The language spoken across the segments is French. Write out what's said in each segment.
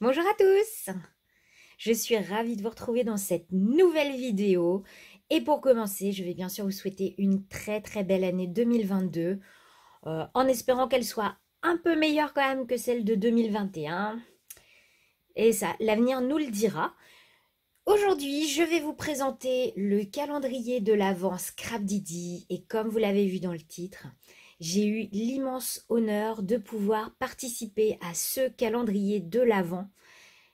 Bonjour à tous, je suis ravie de vous retrouver dans cette nouvelle vidéo. Et pour commencer, je vais bien sûr vous souhaiter une très belle année 2022, en espérant qu'elle soit un peu meilleure quand même que celle de 2021. Et ça, l'avenir nous le dira. Aujourd'hui, je vais vous présenter le calendrier de l'Avent Scrapdiddy. Et comme vous l'avez vu dans le titre, j'ai eu l'immense honneur de pouvoir participer à ce calendrier de l'Avent.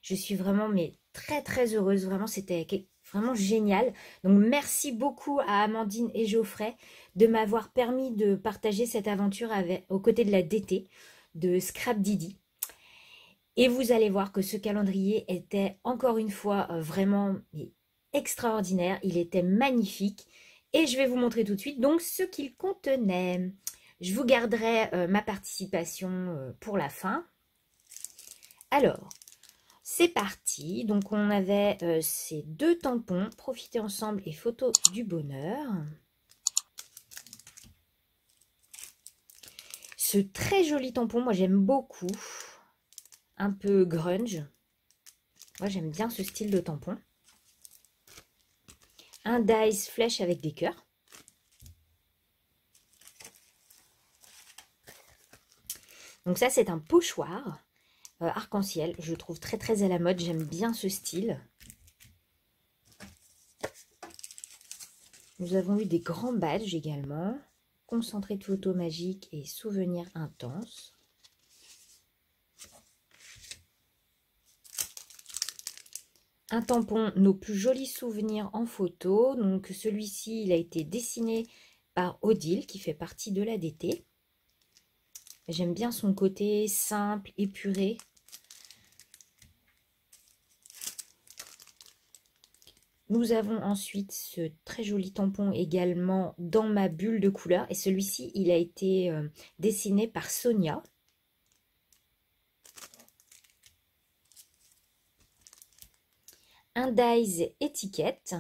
Je suis vraiment très heureuse, vraiment c'était vraiment génial. Donc merci beaucoup à Amandine et Geoffrey de m'avoir permis de partager cette aventure aux côtés de la DT de Scrapdiddy. Et vous allez voir que ce calendrier était encore une fois vraiment extraordinaire, il était magnifique et je vais vous montrer tout de suite donc ce qu'il contenait. Je vous garderai ma participation pour la fin. Alors, c'est parti, donc on avait ces deux tampons, profitez ensemble et photo du bonheur. Ce très joli tampon, moi j'aime beaucoup, un peu grunge. Moi j'aime bien ce style de tampon. Un dice flèche avec des cœurs. Donc ça c'est un pochoir arc-en-ciel, je le trouve très à la mode, j'aime bien ce style. Nous avons eu des grands badges également. Concentré de photos magiques et souvenirs intenses. Un tampon, nos plus jolis souvenirs en photo. Donc celui-ci, il a été dessiné par Odile, qui fait partie de la DT. J'aime bien son côté simple, épuré. Nous avons ensuite ce très joli tampon également dans ma bulle de couleur. Et celui-ci, il a été dessiné par Sonia. Un dies étiquette.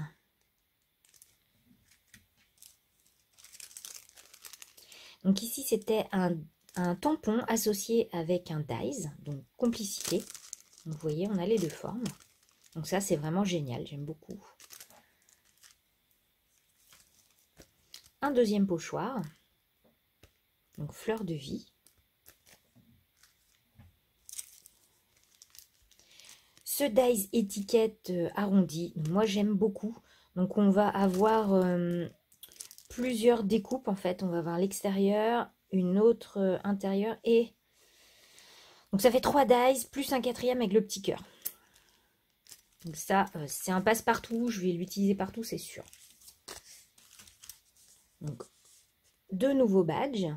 Donc ici, c'était un tampon associé avec un dies, donc complicité. Vous voyez, on a les deux formes. Donc ça, c'est vraiment génial, j'aime beaucoup. Un deuxième pochoir, donc fleur de vie. Ce dies étiquette arrondi, moi j'aime beaucoup. Donc on va avoir plusieurs découpes en fait. On va avoir l'extérieur, une autre intérieure et... Donc ça fait 3 dies plus un quatrième avec le petit cœur. Donc ça, c'est un passe-partout, je vais l'utiliser partout, c'est sûr. Donc, deux nouveaux badges.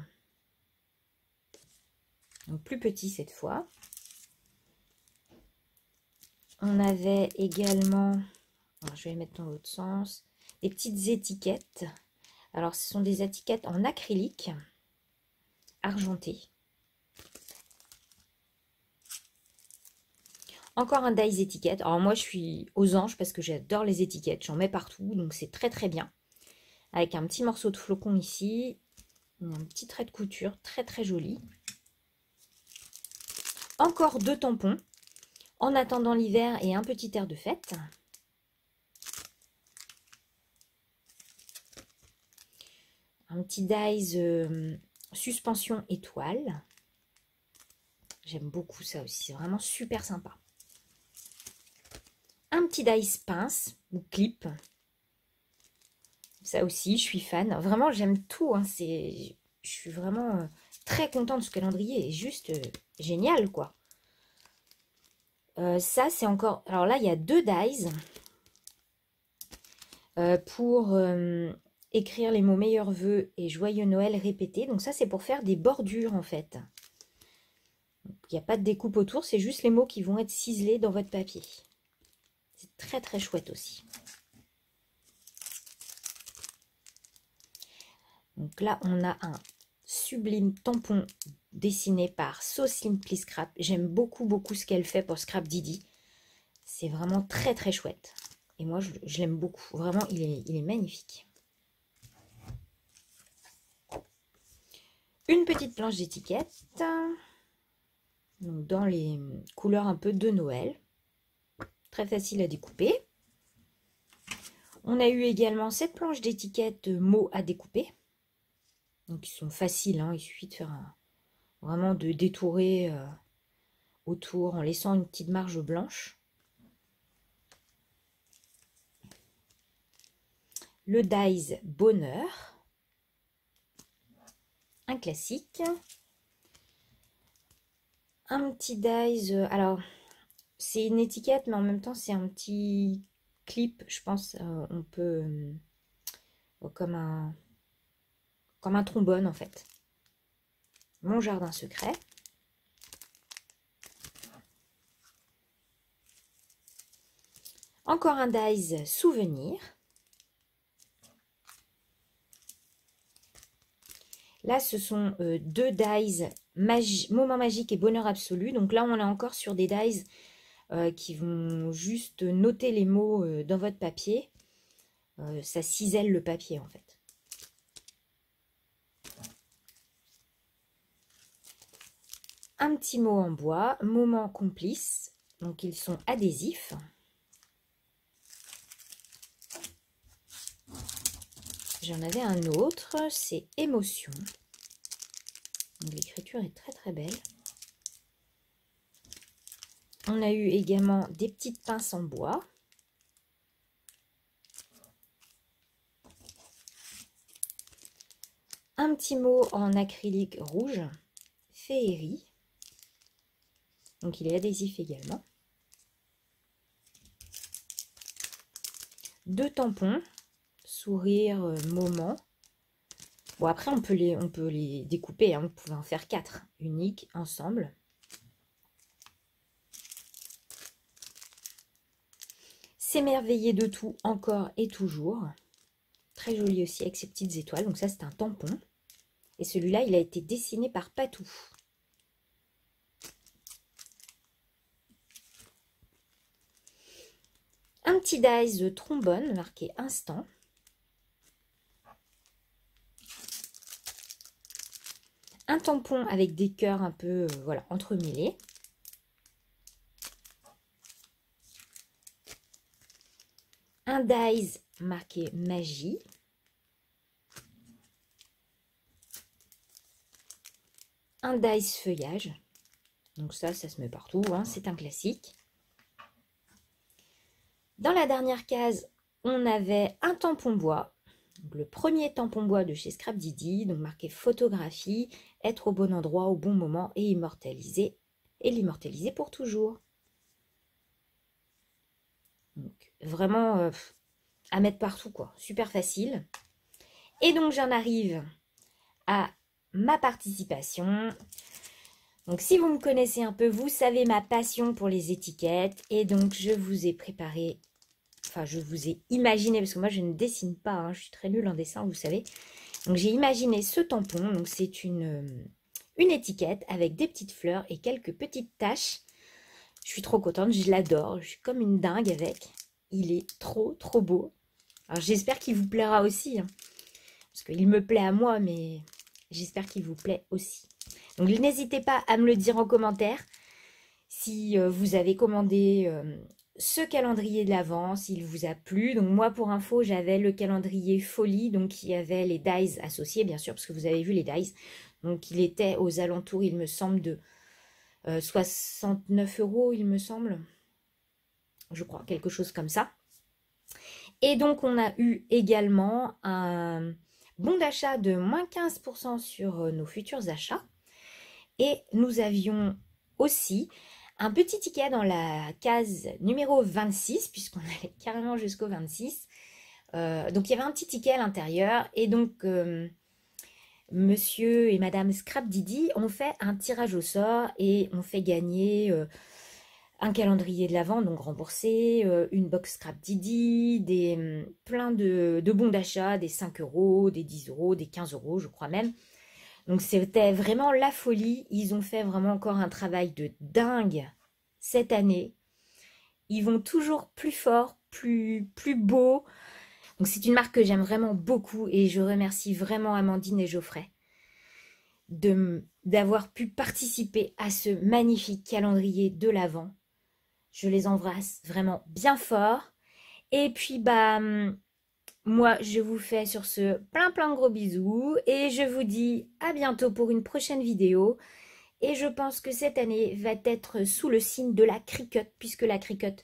Donc, plus petits cette fois. On avait également, alors je vais les mettre dans l'autre sens, des petites étiquettes. Alors, ce sont des étiquettes en acrylique argenté. Encore un dies étiquette. Alors, moi, je suis aux anges parce que j'adore les étiquettes. J'en mets partout, donc c'est très bien. Avec un petit morceau de flocon ici. Un petit trait de couture très joli. Encore deux tampons. En attendant l'hiver et un petit air de fête. Un petit dies suspension étoile. J'aime beaucoup ça aussi, c'est vraiment super sympa. Un petit dies pince ou clip. Ça aussi, je suis fan. Vraiment, j'aime tout. Hein. Je suis vraiment très contente de ce calendrier. Il est juste génial, quoi. Ça, c'est encore... Alors là, il y a deux dies pour écrire les mots meilleurs vœux et joyeux Noël répétés. Donc ça, c'est pour faire des bordures, en fait. Il n'y a pas de découpe autour, c'est juste les mots qui vont être ciselés dans votre papier. C'est très chouette aussi. Donc là, on a un sublime tampon dessiné par So Simply Scrap. J'aime beaucoup ce qu'elle fait pour Scrapdiddy. C'est vraiment très chouette. Et moi, je l'aime beaucoup. Vraiment, il est magnifique. Une petite planche d'étiquette. Donc dans les couleurs un peu de Noël. Très facile à découper. On a eu également cette planche d'étiquette mots à découper. Donc ils sont faciles, hein, il suffit de faire vraiment de détourer autour en laissant une petite marge blanche. Le Dies Bonheur, un classique. Un petit Dies, alors c'est une étiquette mais en même temps c'est un petit clip, je pense, on peut, comme un trombone en fait. Mon jardin secret. Encore un Dies souvenir. Là, ce sont deux dies moment magique et bonheur absolu. Donc là, on est encore sur des dies qui vont juste noter les mots dans votre papier. Ça cisèle le papier, en fait. Un petit mot en bois, moment complice. Donc, ils sont adhésifs. J'en avais un autre, c'est émotion. L'écriture est très très belle. On a eu également des petites pinces en bois. Un petit mot en acrylique rouge, féerie. Donc il est adhésif également. Deux tampons, sourire, moment. Bon, après on peut les découper, hein. Vous pouvez en faire 4 uniques ensemble. S'émerveiller de tout encore et toujours. Très joli aussi avec ses petites étoiles. Donc ça c'est un tampon. Et celui-là il a été dessiné par Patou. Un petit dies de trombone marqué instant. Un tampon avec des cœurs un peu voilà, entremêlés. Un dies marqué magie. Un dies feuillage. Donc ça se met partout, hein, c'est un classique. Dans la dernière case, on avait un tampon bois. Donc le premier tampon bois de chez Scrap Didi, donc marqué photographie, être au bon endroit au bon moment et immortaliser, et l'immortaliser pour toujours. Donc vraiment à mettre partout, quoi. Super facile. Et donc j'en arrive à ma participation. Donc si vous me connaissez un peu, vous savez ma passion pour les étiquettes. Et donc je vous ai préparé, enfin je vous ai imaginé, parce que moi je ne dessine pas, hein, je suis très nulle en dessin, vous savez. Donc j'ai imaginé ce tampon, donc c'est une étiquette avec des petites fleurs et quelques petites taches. Je suis trop contente, je l'adore, je suis comme une dingue avec. Il est trop trop beau. Alors j'espère qu'il vous plaira aussi, hein, parce qu'il me plaît à moi, mais j'espère qu'il vous plaît aussi. Donc n'hésitez pas à me le dire en commentaire si vous avez commandé ce calendrier de l'Avent, s'il vous a plu. Donc moi pour info j'avais le calendrier folie, donc il y avait les dies associés bien sûr, parce que vous avez vu les dies. Donc il était aux alentours, il me semble, de 69 € il me semble. Je crois, quelque chose comme ça. Et donc on a eu également un bon d'achat de moins 15% sur nos futurs achats. Et nous avions aussi un petit ticket dans la case numéro 26, puisqu'on allait carrément jusqu'au 26. Donc il y avait un petit ticket à l'intérieur. Et donc monsieur et madame Scrap Didi ont fait un tirage au sort et ont fait gagner un calendrier de l'Avent, donc remboursé, une box Scrap Didi, plein de bons d'achat, des 5 €, des 10 €, des 15 € je crois même. Donc c'était vraiment la folie. Ils ont fait vraiment encore un travail de dingue cette année. Ils vont toujours plus fort, plus beau. Donc c'est une marque que j'aime vraiment beaucoup et je remercie vraiment Amandine et Geoffrey. d'avoir pu participer à ce magnifique calendrier de l'Avent. Je les embrasse vraiment bien fort. Et puis, moi, je vous fais sur ce plein de gros bisous et je vous dis à bientôt pour une prochaine vidéo. Et je pense que cette année va être sous le signe de la Cricut, puisque la Cricut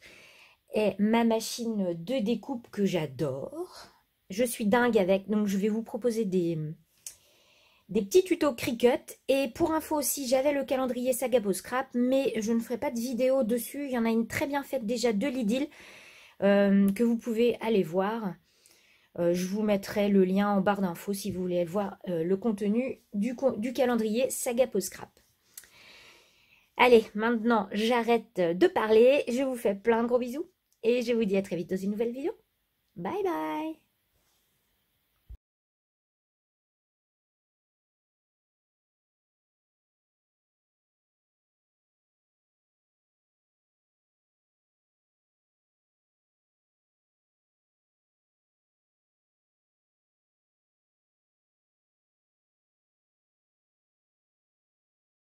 est ma machine de découpe que j'adore. Je suis dingue avec, donc je vais vous proposer des petits tutos Cricut. Et pour info aussi, j'avais le calendrier Sagapo Scrap, mais je ne ferai pas de vidéo dessus. Il y en a une très bien faite déjà de Lidl que vous pouvez aller voir. Je vous mettrai le lien en barre d'infos si vous voulez voir le contenu du calendrier Sagapo Scrap. Allez, maintenant j'arrête de parler, je vous fais plein de gros bisous et je vous dis à très vite dans une nouvelle vidéo. Bye bye!